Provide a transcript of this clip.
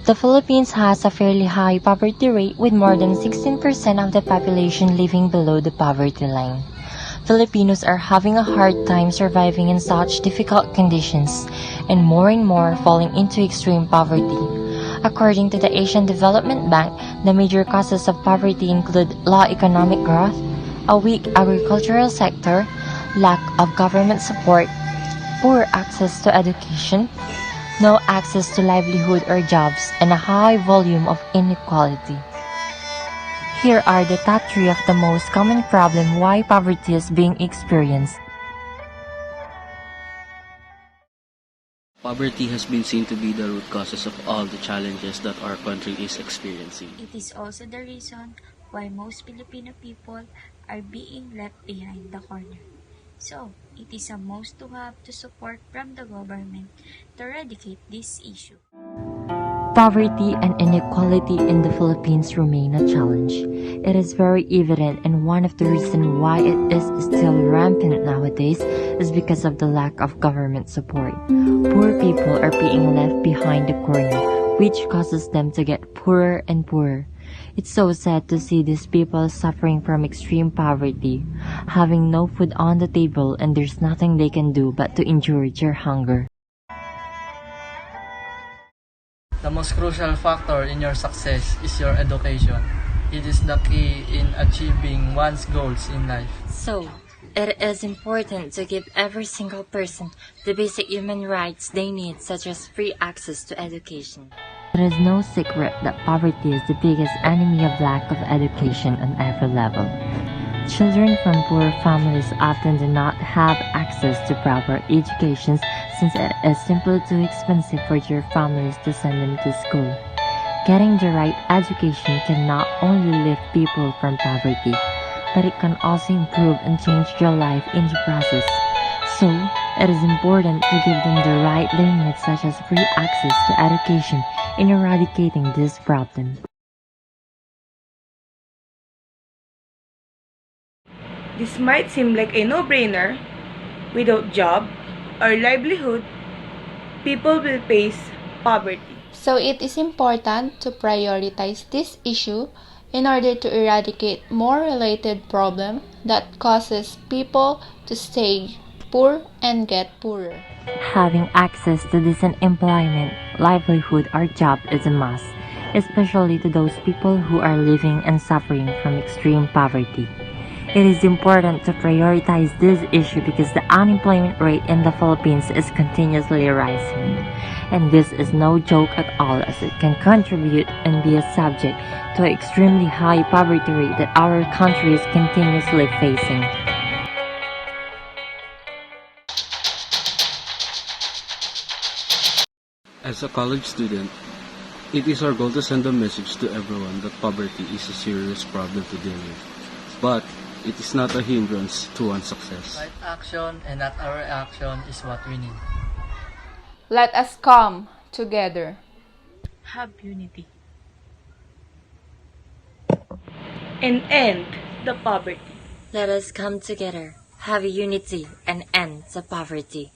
The Philippines has a fairly high poverty rate with more than 16% of the population living below the poverty line. Filipinos are having a hard time surviving in such difficult conditions and more falling into extreme poverty. According to the Asian Development Bank, the major causes of poverty include low economic growth, a weak agricultural sector, lack of government support, poor access to education, no access to livelihood or jobs, and a high volume of inequality. Here are the top 3 of the most common problems why poverty is being experienced. Poverty has been seen to be the root causes of all the challenges that our country is experiencing. It is also the reason why most Filipino people are being left behind the corner. So, it is a must to have to support from the government to eradicate this issue. Poverty and inequality in the Philippines remain a challenge. It is very evident, and one of the reasons why it is still rampant nowadays is because of the lack of government support. Poor people are being left behind the corner, which causes them to get poorer and poorer. It's so sad to see these people suffering from extreme poverty, having no food on the table, and there's nothing they can do but to endure their hunger. The most crucial factor in your success is your education. It is the key in achieving one's goals in life. So, it is important to give every single person the basic human rights they need, such as free access to education. It is no secret that poverty is the biggest enemy of lack of education on every level. Children from poor families often do not have access to proper education since it is simply too expensive for their families to send them to school. Getting the right education can not only lift people from poverty, but it can also improve and change their life in the process. So, it is important to give them the right they need, such as free access to education, in eradicating this problem. This might seem like a no-brainer. Without job or livelihood, people will face poverty. So it is important to prioritize this issue in order to eradicate more related problems that causes people to stay poor and get poorer. Having access to decent employment, livelihood, or job is a must, especially to those people who are living and suffering from extreme poverty. It is important to prioritize this issue because the unemployment rate in the Philippines is continuously rising. And this is no joke at all, as it can contribute and be a subject to an extremely high poverty rate that our country is continuously facing. As a college student, it is our goal to send a message to everyone that poverty is a serious problem to deal with. But it is not a hindrance to one's success. Right action and not our action is what we need. Let us come together. Have unity. And end the poverty. Let us come together, have unity, and end the poverty.